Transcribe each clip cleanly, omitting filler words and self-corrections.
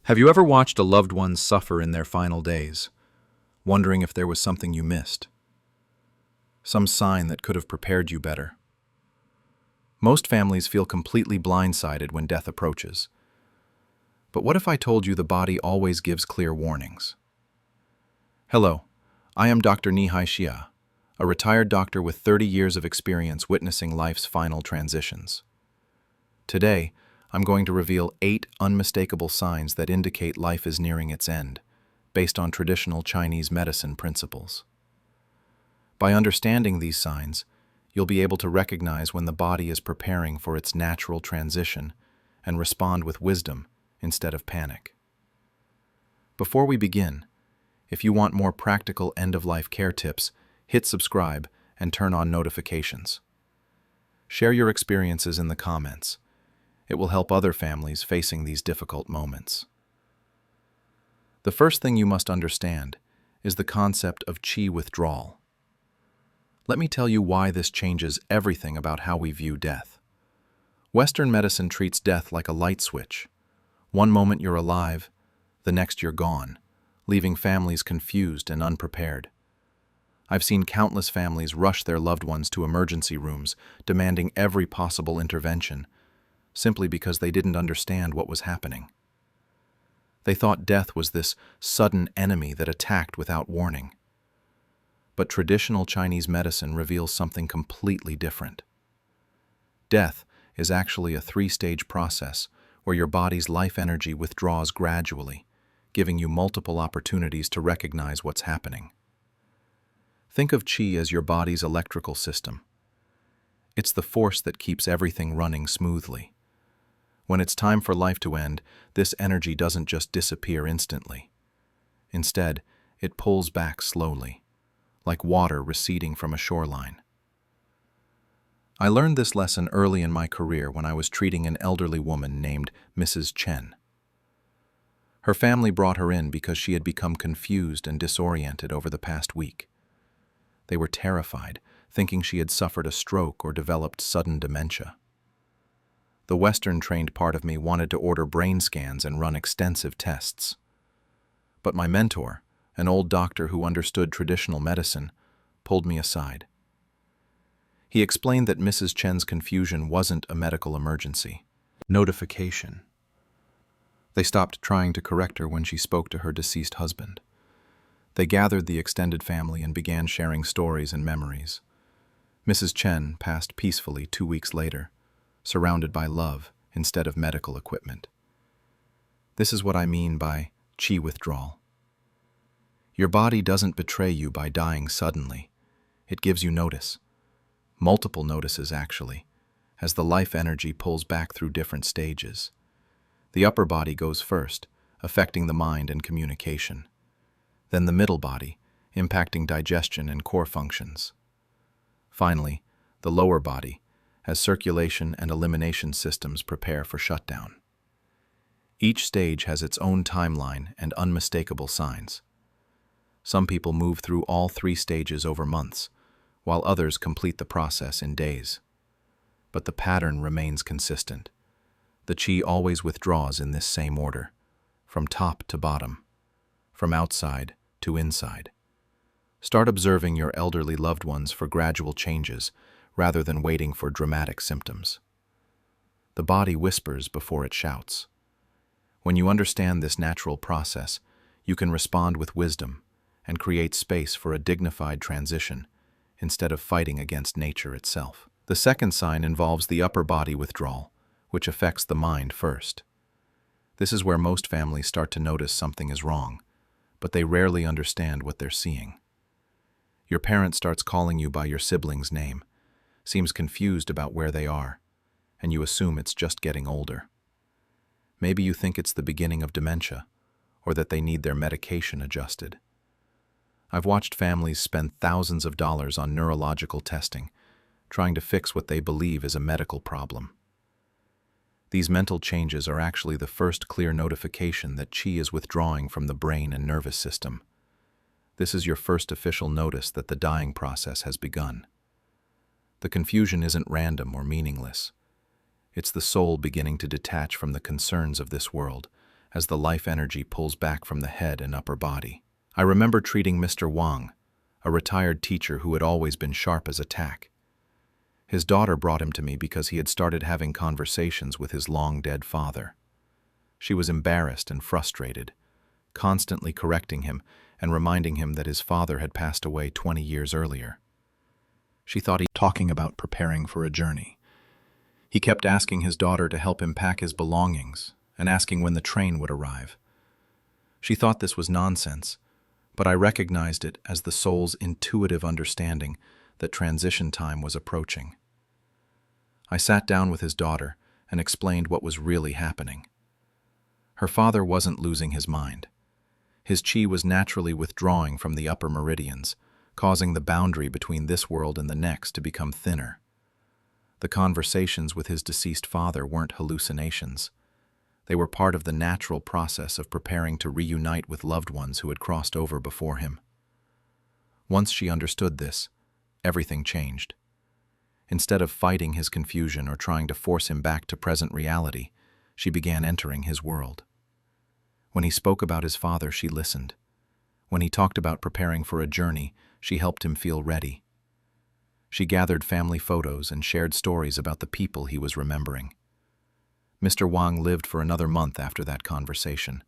Have you ever watched a loved one suffer in their final days, wondering if there was something you missed? Some sign that could have prepared you better? Most families feel completely blindsided when death approaches. But what if I told you the body always gives clear warnings? Hello, I am Dr.NiHaixia, a retired doctor with 30 years of experience witnessing life's final transitions. Today, I'm going to reveal 8 unmistakable signs that indicate life is nearing its end, based on traditional Chinese medicine principles. By understanding these signs, you'll be able to recognize when the body is preparing for its natural transition and respond with wisdom instead of panic. Before we begin, if you want more practical end-of-life care tips, hit subscribe and turn on notifications. Share your experiences in the comments. It will help other families facing these difficult moments. The first thing you must understand is the concept of qi withdrawal. Let me tell you why this changes everything about how we view death. Western medicine treats death like a light switch. One moment you're alive, the next you're gone, leaving families confused and unprepared. I've seen countless families rush their loved ones to emergency rooms, demanding every possible intervention, simply because they didn't understand what was happening. They thought death was this sudden enemy that attacked without warning. But traditional Chinese medicine reveals something completely different. Death is actually a 3-stage process where your body's life energy withdraws gradually, giving you multiple opportunities to recognize what's happening. Think of qi as your body's electrical system. It's the force that keeps everything running smoothly. When it's time for life to end, this energy doesn't just disappear instantly. Instead, it pulls back slowly, like water receding from a shoreline. I learned this lesson early in my career when I was treating an elderly woman named Mrs. Chen. Her family brought her in because she had become confused and disoriented over the past week. They were terrified, thinking she had suffered a stroke or developed sudden dementia. The Western-trained part of me wanted to order brain scans and run extensive tests. But my mentor, an old doctor who understood traditional medicine, pulled me aside. He explained that Mrs. Chen's confusion wasn't a medical emergency. Notification. They stopped trying to correct her when she spoke to her deceased husband. They gathered the extended family and began sharing stories and memories. Mrs. Chen passed peacefully 2 weeks later, surrounded by love instead of medical equipment. This is what I mean by qi withdrawal. Your body doesn't betray you by dying suddenly. It gives you notice. Multiple notices, actually, as the life energy pulls back through different stages. The upper body goes first, affecting the mind and communication. Then the middle body, impacting digestion and core functions. Finally, the lower body, as circulation and elimination systems prepare for shutdown. Each stage has its own timeline and unmistakable signs. Some people move through all 3 stages over months, while others complete the process in days. But the pattern remains consistent. The qi always withdraws in this same order, from top to bottom, from outside to inside. Start observing your elderly loved ones for gradual changes, rather than waiting for dramatic symptoms. The body whispers before it shouts. When you understand this natural process, you can respond with wisdom and create space for a dignified transition instead of fighting against nature itself. The second sign involves the upper body withdrawal, which affects the mind first. This is where most families start to notice something is wrong, but they rarely understand what they're seeing. Your parent starts calling you by your sibling's name, seems confused about where they are, and you assume it's just getting older. Maybe you think it's the beginning of dementia, or that they need their medication adjusted. I've watched families spend thousands of dollars on neurological testing, trying to fix what they believe is a medical problem. These mental changes are actually the first clear notification that qi is withdrawing from the brain and nervous system. This is your first official notice that the dying process has begun. The confusion isn't random or meaningless. It's the soul beginning to detach from the concerns of this world as the life energy pulls back from the head and upper body. I remember treating Mr. Wang, a retired teacher who had always been sharp as a tack. His daughter brought him to me because he had started having conversations with his long-dead father. She was embarrassed and frustrated, constantly correcting him and reminding him that his father had passed away 20 years earlier. She thought he was talking about preparing for a journey. He kept asking his daughter to help him pack his belongings and asking when the train would arrive. She thought this was nonsense, but I recognized it as the soul's intuitive understanding that transition time was approaching. I sat down with his daughter and explained what was really happening. Her father wasn't losing his mind. His chi was naturally withdrawing from the upper meridians, causing the boundary between this world and the next to become thinner. The conversations with his deceased father weren't hallucinations. They were part of the natural process of preparing to reunite with loved ones who had crossed over before him. Once she understood this, everything changed. Instead of fighting his confusion or trying to force him back to present reality, she began entering his world. When he spoke about his father, she listened. When he talked about preparing for a journey, she helped him feel ready. She gathered family photos and shared stories about the people he was remembering. Mr. Wang lived for another month after that conversation,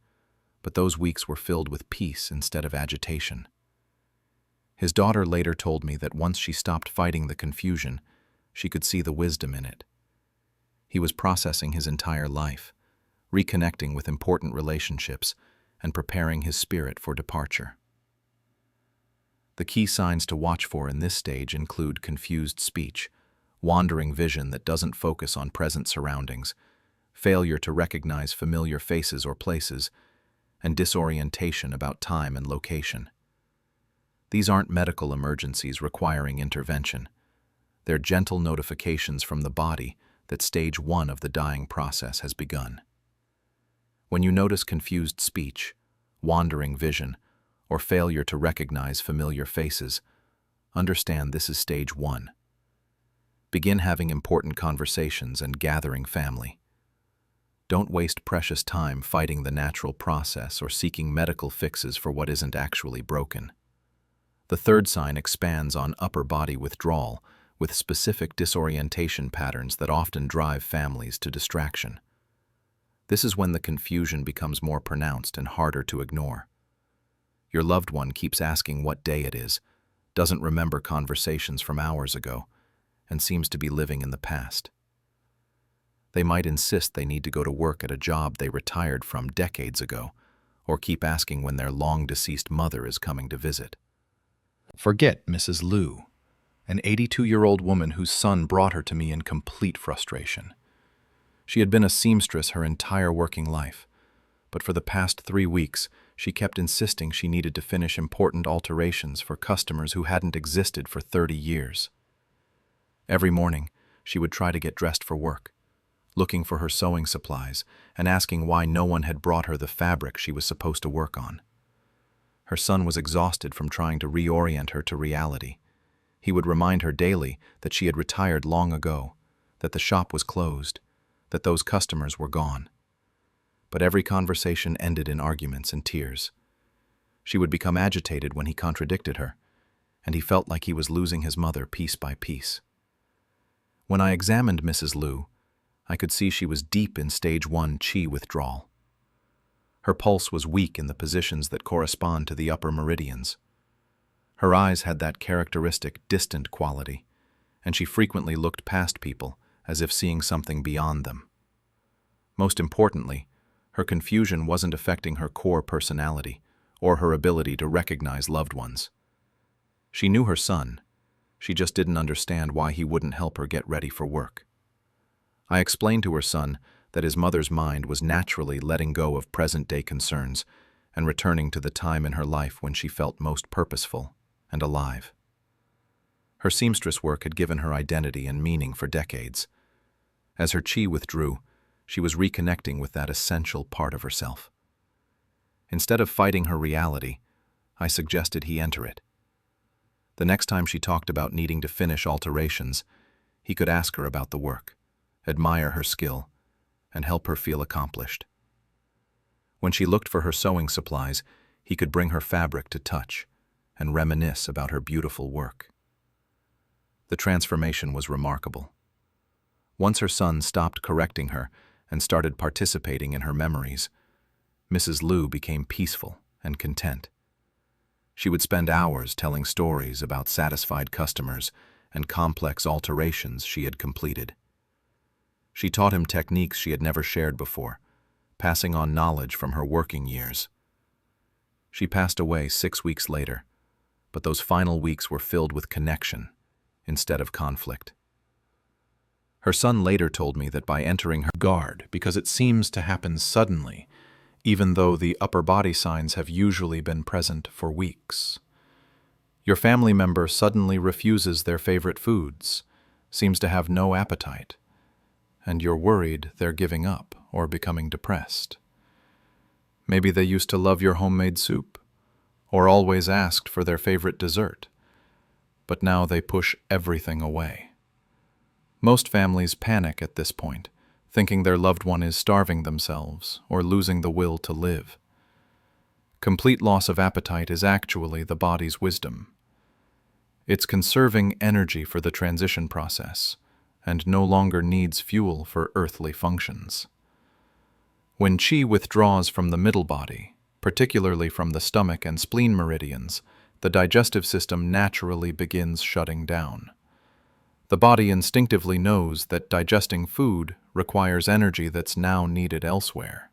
but those weeks were filled with peace instead of agitation. His daughter later told me that once she stopped fighting the confusion, she could see the wisdom in it. He was processing his entire life, reconnecting with important relationships, and preparing his spirit for departure. The key signs to watch for in this stage include confused speech, wandering vision that doesn't focus on present surroundings, failure to recognize familiar faces or places, and disorientation about time and location. These aren't medical emergencies requiring intervention. They're gentle notifications from the body that stage 1 of the dying process has begun. When you notice confused speech, wandering vision, or failure to recognize familiar faces, understand this is stage 1. Begin having important conversations and gathering family. Don't waste precious time fighting the natural process or seeking medical fixes for what isn't actually broken. The third sign expands on upper body withdrawal with specific disorientation patterns that often drive families to distraction. This is when the confusion becomes more pronounced and harder to ignore. Your loved one keeps asking what day it is, doesn't remember conversations from hours ago, and seems to be living in the past. They might insist they need to go to work at a job they retired from decades ago, or keep asking when their long-deceased mother is coming to visit. Forget Mrs. Liu, an 82-year-old woman whose son brought her to me in complete frustration. She had been a seamstress her entire working life, but for the past 3 weeks, she kept insisting she needed to finish important alterations for customers who hadn't existed for 30 years. Every morning, she would try to get dressed for work, looking for her sewing supplies and asking why no one had brought her the fabric she was supposed to work on. Her son was exhausted from trying to reorient her to reality. He would remind her daily that she had retired long ago, that the shop was closed, that those customers were gone. But every conversation ended in arguments and tears. She would become agitated when he contradicted her, and he felt like he was losing his mother piece by piece. When I examined Mrs. Liu, I could see she was deep in stage 1 qi withdrawal. Her pulse was weak in the positions that correspond to the upper meridians. Her eyes had that characteristic distant quality, and she frequently looked past people as if seeing something beyond them. Most importantly, her confusion wasn't affecting her core personality or her ability to recognize loved ones. She knew her son, she just didn't understand why he wouldn't help her get ready for work. I explained to her son that his mother's mind was naturally letting go of present-day concerns and returning to the time in her life when she felt most purposeful and alive. Her seamstress work had given her identity and meaning for decades. As her chi withdrew, she was reconnecting with that essential part of herself. Instead of fighting her reality, I suggested he enter it. The next time she talked about needing to finish alterations, he could ask her about the work, admire her skill, and help her feel accomplished. When she looked for her sewing supplies, he could bring her fabric to touch and reminisce about her beautiful work. The transformation was remarkable. Once her son stopped correcting her and started participating in her memories, Mrs. Liu became peaceful and content. She would spend hours telling stories about satisfied customers and complex alterations she had completed. She taught him techniques she had never shared before, passing on knowledge from her working years. She passed away 6 weeks later, but those final weeks were filled with connection instead of conflict. Her son later told me that by entering her guard, because it seems to happen suddenly, even though the upper body signs have usually been present for weeks. Your family member suddenly refuses their favorite foods, seems to have no appetite, and you're worried they're giving up or becoming depressed. Maybe they used to love your homemade soup, or always asked for their favorite dessert, but now they push everything away. Most families panic at this point, thinking their loved one is starving themselves or losing the will to live. Complete loss of appetite is actually the body's wisdom. It's conserving energy for the transition process and no longer needs fuel for earthly functions. When qi withdraws from the middle body, particularly from the stomach and spleen meridians, the digestive system naturally begins shutting down. The body instinctively knows that digesting food requires energy that's now needed elsewhere.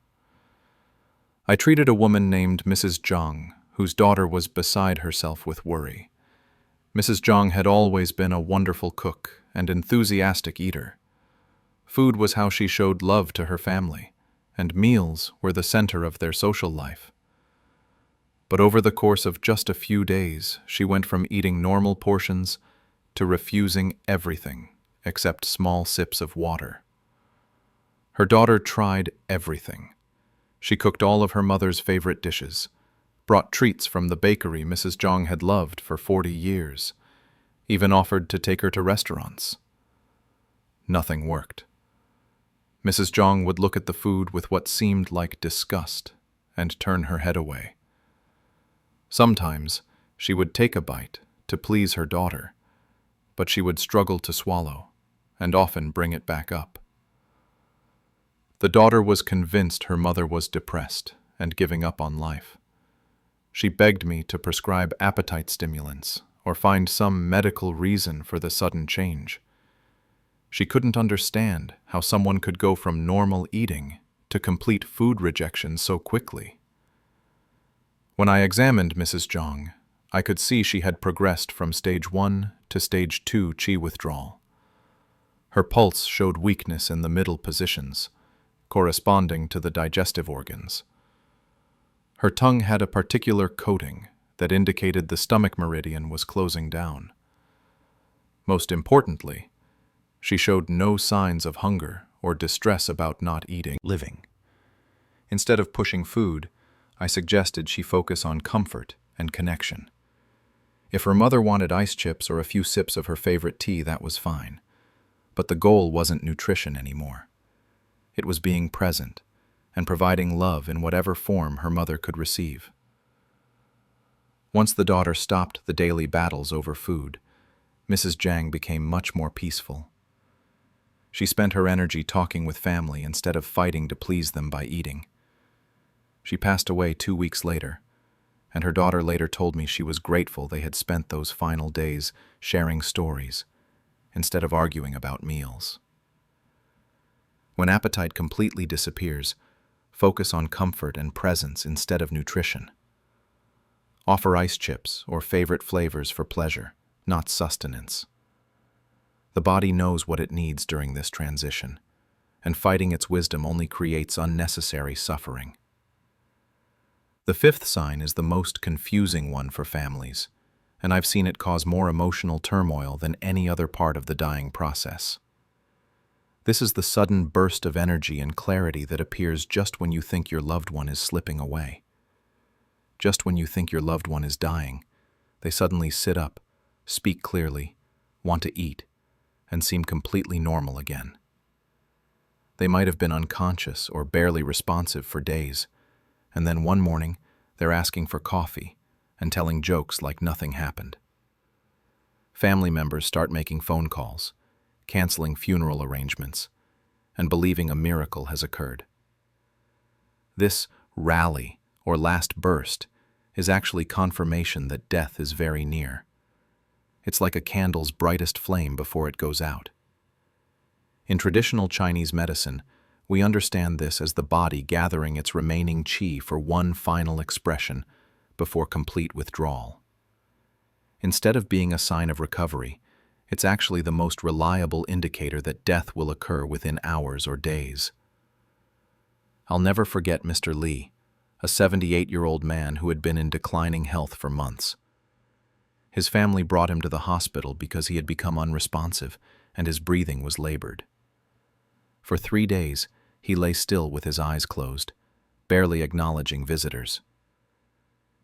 I treated a woman named Mrs. Zhang, whose daughter was beside herself with worry. Mrs. Zhang had always been a wonderful cook and enthusiastic eater. Food was how she showed love to her family, and meals were the center of their social life. But over the course of just a few days, she went from eating normal portions to refusing everything except small sips of water. Her daughter tried everything. She cooked all of her mother's favorite dishes, brought treats from the bakery Mrs. Zhang had loved for 40 years, even offered to take her to restaurants. Nothing worked. Mrs. Zhang would look at the food with what seemed like disgust and turn her head away. Sometimes she would take a bite to please her daughter, but she would struggle to swallow and often bring it back up. The daughter was convinced her mother was depressed and giving up on life. She begged me to prescribe appetite stimulants or find some medical reason for the sudden change. She couldn't understand how someone could go from normal eating to complete food rejection so quickly. When I examined Mrs. Zhang, I could see she had progressed from stage 1 to stage 2 qi withdrawal. Her pulse showed weakness in the middle positions, corresponding to the digestive organs. Her tongue had a particular coating that indicated the stomach meridian was closing down. Most importantly, she showed no signs of hunger or distress about not living. Instead of pushing food, I suggested she focus on comfort and connection. If her mother wanted ice chips or a few sips of her favorite tea, that was fine. But the goal wasn't nutrition anymore. It was being present and providing love in whatever form her mother could receive. Once the daughter stopped the daily battles over food, Mrs. Zhang became much more peaceful. She spent her energy talking with family instead of fighting to please them by eating. She passed away 2 weeks later, and her daughter later told me she was grateful they had spent those final days sharing stories instead of arguing about meals. When appetite completely disappears, focus on comfort and presence instead of nutrition. Offer ice chips or favorite flavors for pleasure, not sustenance. The body knows what it needs during this transition, and fighting its wisdom only creates unnecessary suffering. The 5th sign is the most confusing one for families, and I've seen it cause more emotional turmoil than any other part of the dying process. This is the sudden burst of energy and clarity that appears just when you think your loved one is slipping away. Just when you think your loved one is dying, they suddenly sit up, speak clearly, want to eat, and seem completely normal again. They might have been unconscious or barely responsive for days, and then one morning, they're asking for coffee and telling jokes like nothing happened. Family members start making phone calls, canceling funeral arrangements, and believing a miracle has occurred. This rally, or last burst, is actually confirmation that death is very near. It's like a candle's brightest flame before it goes out. In traditional Chinese medicine, we understand this as the body gathering its remaining qi for one final expression before complete withdrawal. Instead of being a sign of recovery, it's actually the most reliable indicator that death will occur within hours or days. I'll never forget Mr. Li, a 78-year-old man who had been in declining health for months. His family brought him to the hospital because he had become unresponsive and his breathing was labored. For 3 days, he lay still with his eyes closed, barely acknowledging visitors.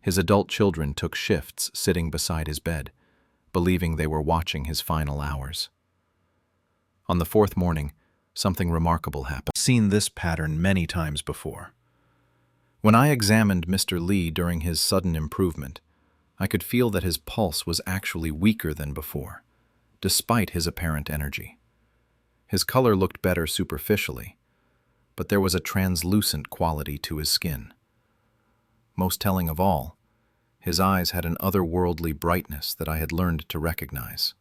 His adult children took shifts sitting beside his bed, believing they were watching his final hours. On the 4th morning, something remarkable happened. I've seen this pattern many times before. When I examined Mr. Li during his sudden improvement, I could feel that his pulse was actually weaker than before, despite his apparent energy. His color looked better superficially, but there was a translucent quality to his skin. Most telling of all, his eyes had an otherworldly brightness that I had learned to recognize.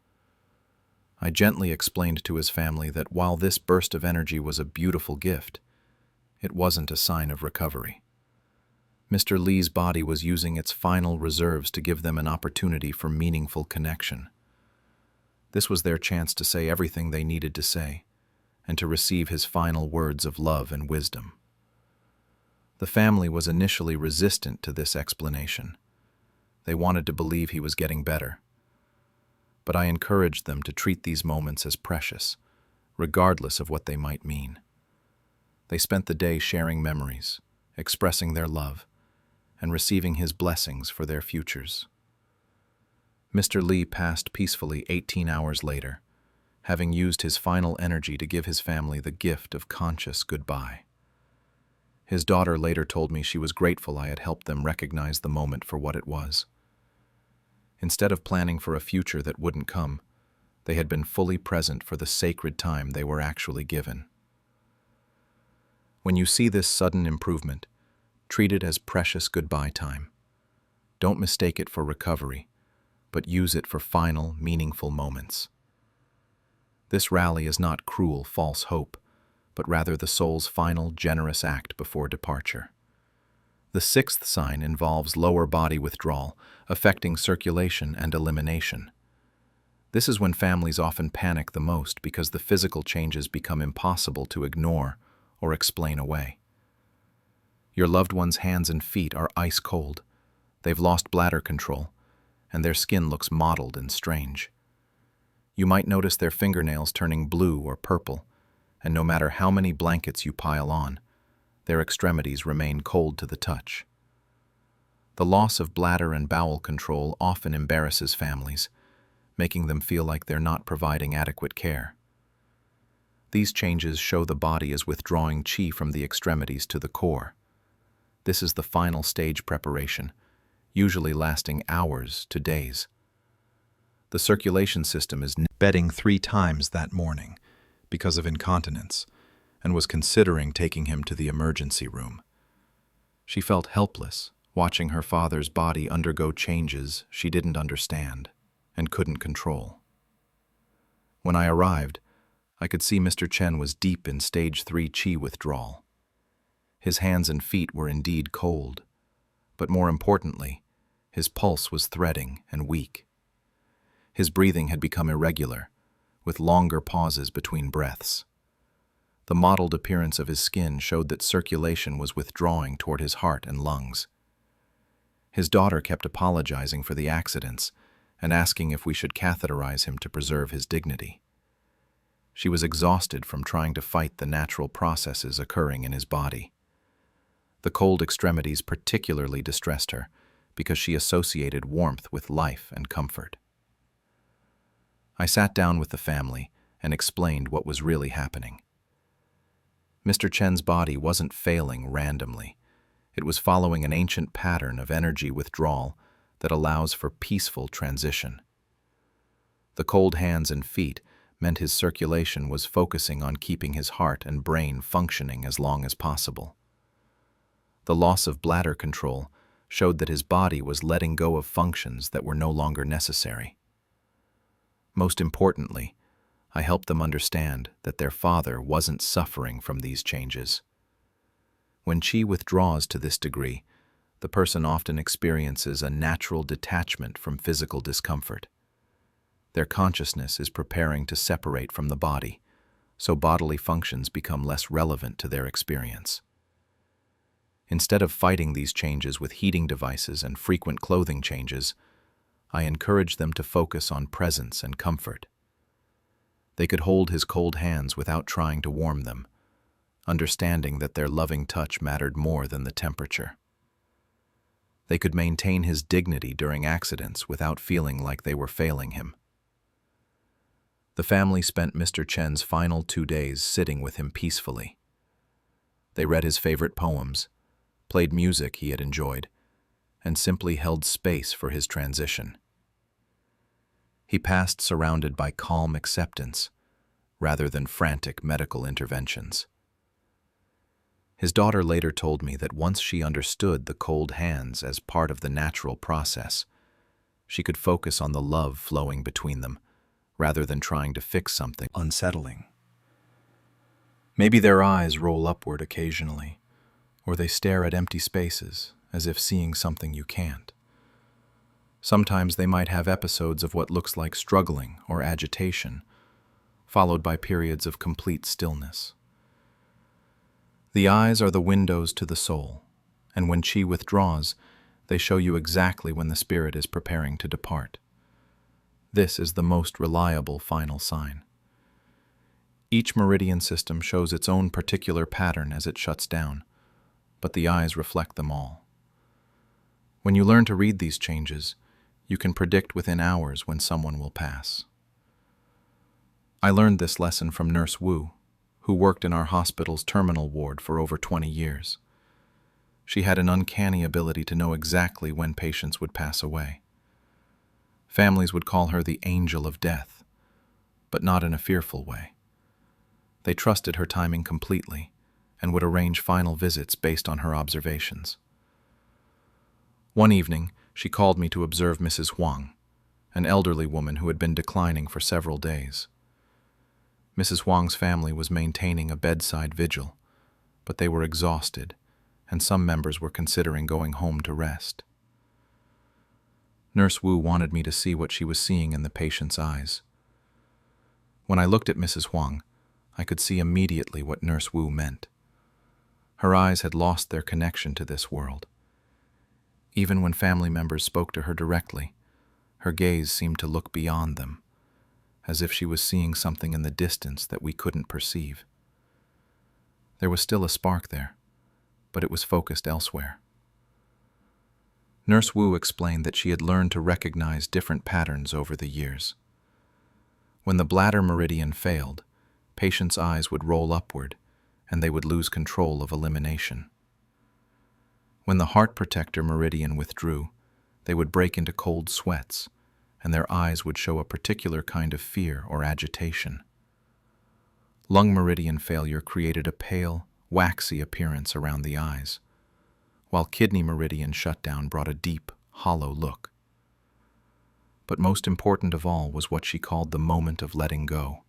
I gently explained to his family that while this burst of energy was a beautiful gift, it wasn't a sign of recovery. Mr. Li's body was using its final reserves to give them an opportunity for meaningful connection. This was their chance to say everything they needed to say, and to receive his final words of love and wisdom. The family was initially resistant to this explanation. They wanted to believe he was getting better. But I encouraged them to treat these moments as precious, regardless of what they might mean. They spent the day sharing memories, expressing their love, and receiving his blessings for their futures. Mr. Li passed peacefully 18 hours later, having used his final energy to give his family the gift of conscious goodbye. His daughter later told me she was grateful I had helped them recognize the moment for what it was. Instead of planning for a future that wouldn't come, they had been fully present for the sacred time they were actually given. When you see this sudden improvement, treat it as precious goodbye time. Don't mistake it for recovery, but use it for final, meaningful moments. This rally is not cruel, false hope, but rather the soul's final, generous act before departure. The 6th sign involves lower body withdrawal, affecting circulation and elimination. This is when families often panic the most because the physical changes become impossible to ignore or explain away. Your loved one's hands and feet are ice cold. They've lost bladder control, and their skin looks mottled and strange. You might notice their fingernails turning blue or purple, and no matter how many blankets you pile on, their extremities remain cold to the touch. The loss of bladder and bowel control often embarrasses families, making them feel like they're not providing adequate care. These changes show the body is withdrawing qi from the extremities to the core. This is the final stage preparation, usually lasting hours to days. The circulation system is bedding 3 times that morning because of incontinence, and was considering taking him to the emergency room. She felt helpless, watching her father's body undergo changes she didn't understand and couldn't control. When I arrived, I could see Mr. Chen was deep in stage 3 qi withdrawal. His hands and feet were indeed cold, but more importantly, his pulse was threading and weak. His breathing had become irregular, with longer pauses between breaths. The mottled appearance of his skin showed that circulation was withdrawing toward his heart and lungs. His daughter kept apologizing for the accidents and asking if we should catheterize him to preserve his dignity. She was exhausted from trying to fight the natural processes occurring in his body. The cold extremities particularly distressed her because she associated warmth with life and comfort. I sat down with the family and explained what was really happening. Mr. Chen's body wasn't failing randomly. It was following an ancient pattern of energy withdrawal that allows for peaceful transition. The cold hands and feet meant his circulation was focusing on keeping his heart and brain functioning as long as possible. The loss of bladder control showed that his body was letting go of functions that were no longer necessary. Most importantly, I helped them understand that their father wasn't suffering from these changes. When qi withdraws to this degree, the person often experiences a natural detachment from physical discomfort. Their consciousness is preparing to separate from the body, so bodily functions become less relevant to their experience. Instead of fighting these changes with heating devices and frequent clothing changes, I encouraged them to focus on presence and comfort. They could hold his cold hands without trying to warm them, understanding that their loving touch mattered more than the temperature. They could maintain his dignity during accidents without feeling like they were failing him. The family spent Mr. Chen's final 2 days sitting with him peacefully. They read his favorite poems, played music he had enjoyed, and simply held space for his transition. He passed surrounded by calm acceptance, rather than frantic medical interventions. His daughter later told me that once she understood the cold hands as part of the natural process, she could focus on the love flowing between them, rather than trying to fix something unsettling. Maybe their eyes roll upward occasionally, or they stare at empty spaces as if seeing something you can't. Sometimes they might have episodes of what looks like struggling or agitation, followed by periods of complete stillness. The eyes are the windows to the soul, and when qi withdraws, they show you exactly when the spirit is preparing to depart. This is the most reliable final sign. Each meridian system shows its own particular pattern as it shuts down, but the eyes reflect them all. When you learn to read these changes, you can predict within hours when someone will pass. I learned this lesson from Nurse Wu, who worked in our hospital's terminal ward for over 20 years. She had an uncanny ability to know exactly when patients would pass away. Families would call her the angel of death, but not in a fearful way. They trusted her timing completely and would arrange final visits based on her observations. One evening, she called me to observe Mrs. Huang, an elderly woman who had been declining for several days. Mrs. Huang's family was maintaining a bedside vigil, but they were exhausted, and some members were considering going home to rest. Nurse Wu wanted me to see what she was seeing in the patient's eyes. When I looked at Mrs. Huang, I could see immediately what Nurse Wu meant. Her eyes had lost their connection to this world. Even when family members spoke to her directly, her gaze seemed to look beyond them, as if she was seeing something in the distance that we couldn't perceive. There was still a spark there, but it was focused elsewhere. Nurse Wu explained that she had learned to recognize different patterns over the years. When the bladder meridian failed, patients' eyes would roll upward, and they would lose control of elimination. When the heart protector meridian withdrew, they would break into cold sweats, and their eyes would show a particular kind of fear or agitation. Lung meridian failure created a pale, waxy appearance around the eyes, while kidney meridian shutdown brought a deep, hollow look. But most important of all was what she called the moment of letting go.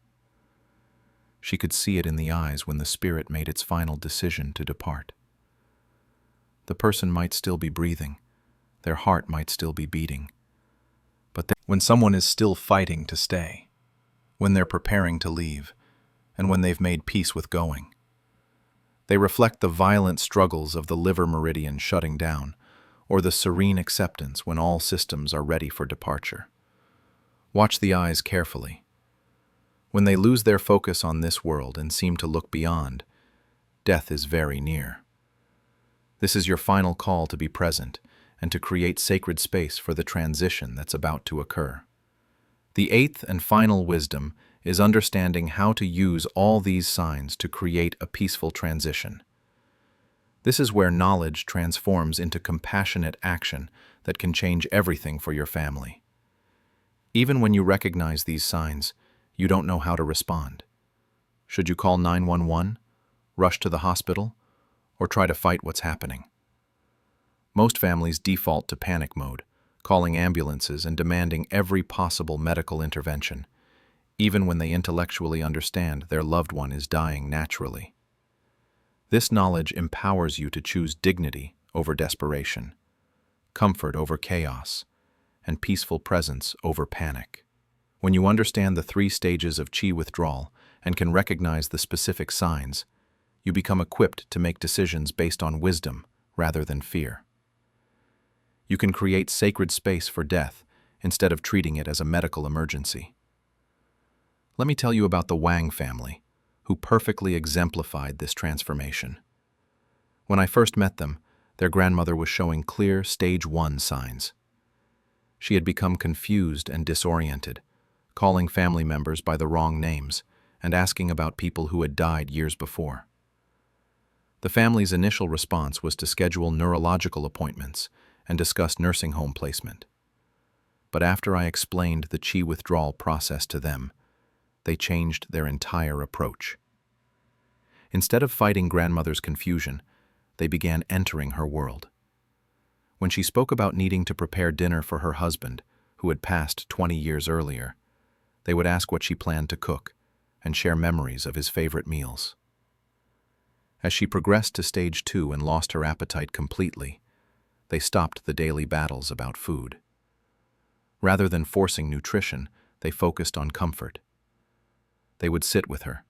She could see it in the eyes when the spirit made its final decision to depart. The person might still be breathing, their heart might still be beating, but when someone is still fighting to stay, when they're preparing to leave, and when they've made peace with going, they reflect the violent struggles of the liver meridian shutting down, or the serene acceptance when all systems are ready for departure. Watch the eyes carefully. When they lose their focus on this world and seem to look beyond, death is very near. This is your final call to be present and to create sacred space for the transition that's about to occur. The eighth and final wisdom is understanding how to use all these signs to create a peaceful transition. This is where knowledge transforms into compassionate action that can change everything for your family. Even when you recognize these signs, you don't know how to respond. Should you call 911, rush to the hospital, or try to fight what's happening? Most families default to panic mode, calling ambulances and demanding every possible medical intervention, even when they intellectually understand their loved one is dying naturally. This knowledge empowers you to choose dignity over desperation, comfort over chaos, and peaceful presence over panic. When you understand the 3 stages of qi withdrawal and can recognize the specific signs, you become equipped to make decisions based on wisdom rather than fear. You can create sacred space for death instead of treating it as a medical emergency. Let me tell you about the Wang family, who perfectly exemplified this transformation. When I first met them, their grandmother was showing clear stage 1 signs. She had become confused and disoriented, calling family members by the wrong names and asking about people who had died years before. The family's initial response was to schedule neurological appointments and discuss nursing home placement. But after I explained the qi withdrawal process to them, they changed their entire approach. Instead of fighting grandmother's confusion, they began entering her world. When she spoke about needing to prepare dinner for her husband, who had passed 20 years earlier, they would ask what she planned to cook and share memories of his favorite meals. As she progressed to stage 2 and lost her appetite completely, they stopped the daily battles about food. Rather than forcing nutrition, they focused on comfort. They would sit with her,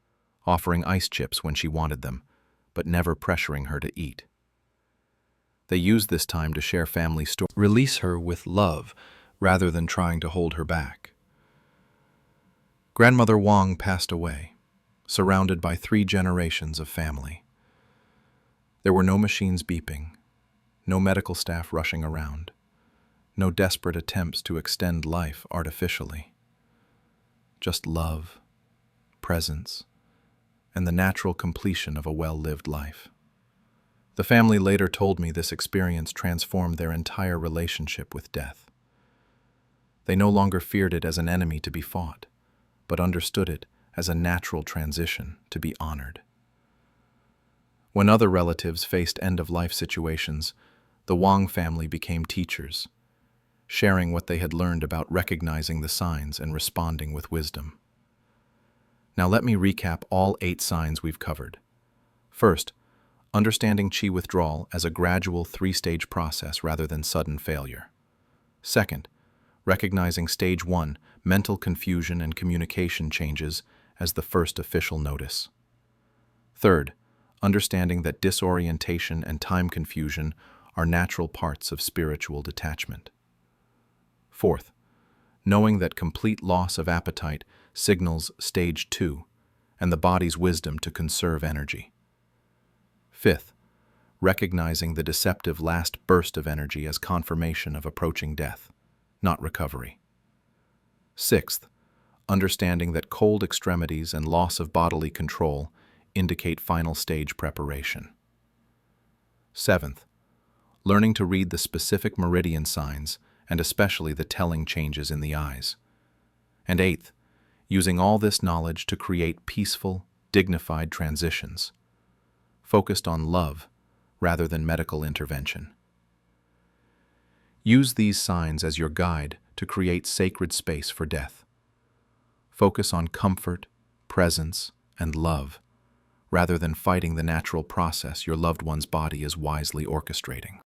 offering ice chips when she wanted them, but never pressuring her to eat. They used this time to share family stories, release her with love rather than trying to hold her back. Grandmother Wang passed away, surrounded by 3 generations of family. There were no machines beeping, no medical staff rushing around, no desperate attempts to extend life artificially. Just love, presence, and the natural completion of a well-lived life. The family later told me this experience transformed their entire relationship with death. They no longer feared it as an enemy to be fought, but understood it as a natural transition to be honored. When other relatives faced end-of-life situations, the Wang family became teachers, sharing what they had learned about recognizing the signs and responding with wisdom. Now let me recap all 8 signs we've covered. First, understanding qi withdrawal as a gradual 3-stage process rather than sudden failure. Second, recognizing stage 1, mental confusion and communication changes, as the first official notice. Third, understanding that disorientation and time confusion are natural parts of spiritual detachment. Fourth, knowing that complete loss of appetite signals stage 2 and the body's wisdom to conserve energy. Fifth, recognizing the deceptive last burst of energy as confirmation of approaching death, not recovery. Sixth, understanding that cold extremities and loss of bodily control indicate final stage preparation. Seventh, learning to read the specific meridian signs and especially the telling changes in the eyes. And eighth, using all this knowledge to create peaceful, dignified transitions, focused on love rather than medical intervention. Use these signs as your guide to create sacred space for death. Focus on comfort, presence, and love, rather than fighting the natural process your loved one's body is wisely orchestrating.